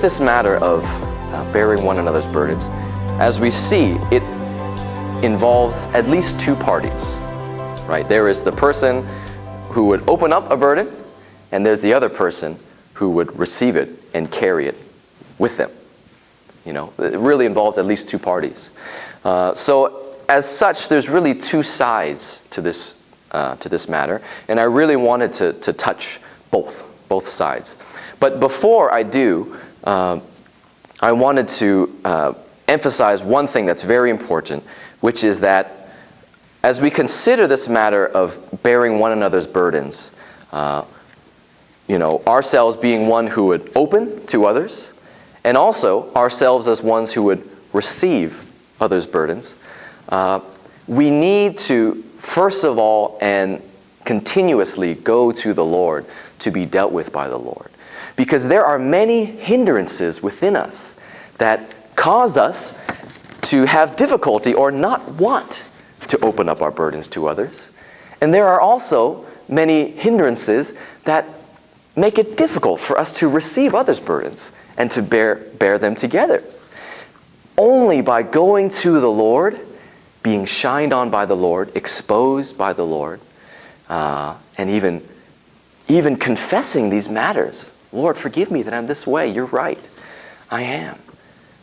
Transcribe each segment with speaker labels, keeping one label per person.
Speaker 1: this matter of bearing one another's burdens, as we see, it involves at least two parties, right? There is the person who would open up a burden, and there's the other person who would receive it and carry it with them. You know, it really involves at least two parties. So as such, there's really two sides to this matter, and I really wanted to touch both sides. But before I do, I wanted to emphasize one thing that's very important, which is that as we consider this matter of bearing one another's burdens, ourselves being one who would open to others, and also ourselves as ones who would receive others' burdens, we need to, first of all, and continuously go to the Lord to be dealt with by the Lord. Because there are many hindrances within us that cause us to have difficulty or not want to open up our burdens to others. And there are also many hindrances that make it difficult for us to receive others' burdens and to bear them together. Only by going to the Lord, being shined on by the Lord, exposed by the Lord, and even confessing these matters. Lord, forgive me that I'm this way. You're right. I am.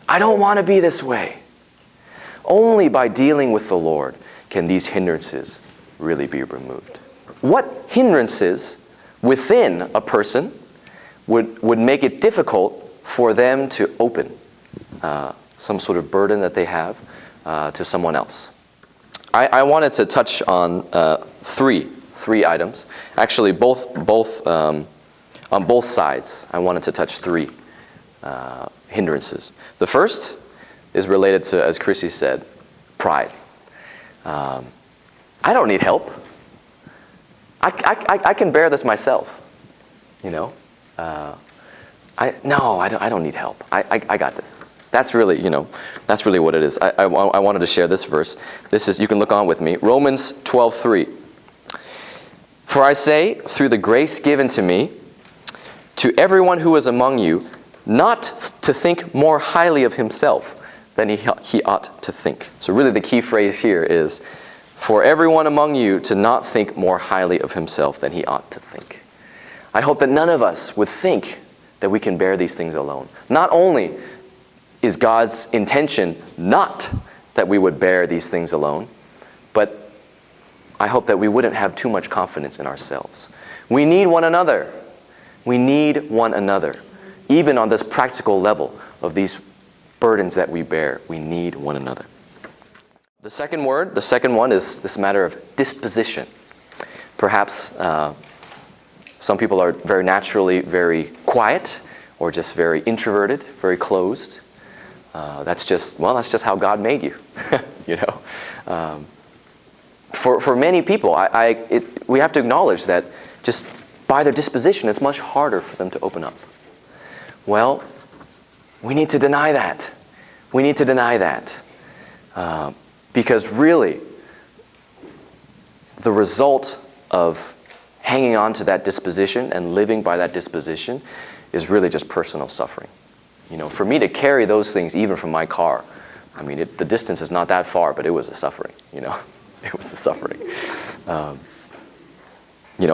Speaker 1: I don't want to be this way. Only by dealing with the Lord can these hindrances really be removed. What hindrances within a person would make it difficult for them to open some sort of burden that they have to someone else? I wanted to touch on three items. Actually, on both sides, I wanted to touch three hindrances. The first is related to, as Chrissy said, pride. I don't need help. I can bear this myself. You know, I don't need help. I got this. That's really what it is. I wanted to share this verse. This is, you can look on with me, Romans 12:3. For I say, through the grace given to me, to everyone who is among you, not to think more highly of himself than he ought to think. So really the key phrase here is, for everyone among you to not think more highly of himself than he ought to think. I hope that none of us would think that we can bear these things alone. Not only is God's intention not that we would bear these things alone, but I hope that we wouldn't have too much confidence in ourselves. We need one another. We need one another. Even on this practical level of these burdens that we bear, we need one another. The second one is this matter of disposition. Perhaps some people are very naturally very quiet or just very introverted, very closed. That's just how God made you. You know. For many people, we have to acknowledge that just by their disposition, it's much harder for them to open up. Well, we need to deny that. We need to deny that. Because really, the result of hanging on to that disposition and living by that disposition is really just personal suffering. You know, for me to carry those things even from my car, I mean, the distance is not that far, but it was a suffering, you know. It was a suffering.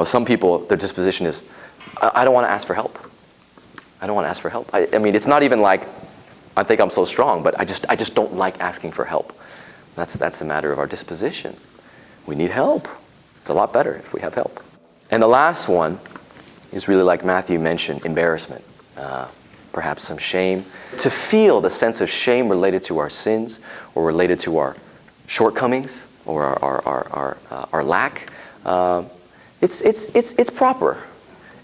Speaker 1: Some people, their disposition is, I don't want to ask for help. I don't want to ask for help. I mean, it's not even like, I think I'm so strong, but I just don't like asking for help. That's a matter of our disposition. We need help. It's a lot better if we have help. And the last one is really like Matthew mentioned, embarrassment. Perhaps some shame. To feel the sense of shame related to our sins or related to our shortcomings or our lack. It's proper.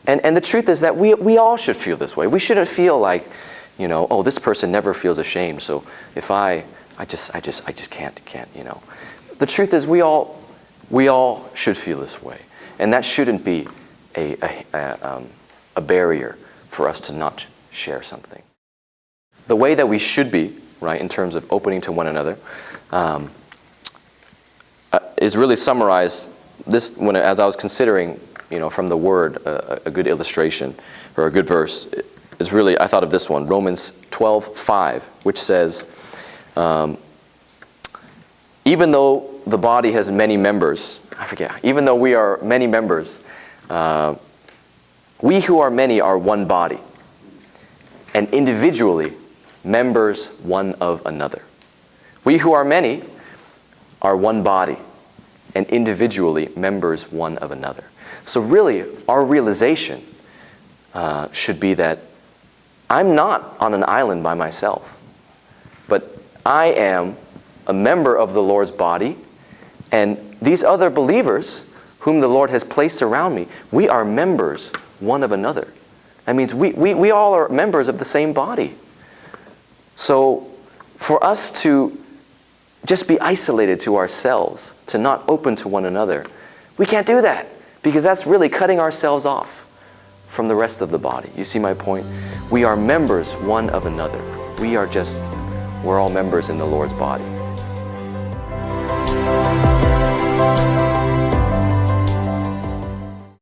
Speaker 1: And the truth is that we all should feel this way. We shouldn't feel like, oh, this person never feels ashamed, so if I just can't, you know. The truth is we all should feel this way. And that shouldn't be a barrier for us to not share something. The way that we should be, right, in terms of opening to one another, is really summarized as I was considering, from the Word, a good illustration or a good verse. is really, I thought of this one, Romans 12:5, which says, even though the body has many members, even though we are many members, we who are many are one body, and individually members one of another. We who are many are one body, and individually members one of another. So really, our realization should be that I'm not on an island by myself, but I am a member of the Lord's body, and these other believers whom the Lord has placed around me, we are members one of another. That means we all are members of the same body. So for us to just be isolated to ourselves, to not open to one another, we can't do that, because that's really cutting ourselves off from the rest of the body. You see my point? We are members one of another. We're all members in the Lord's body.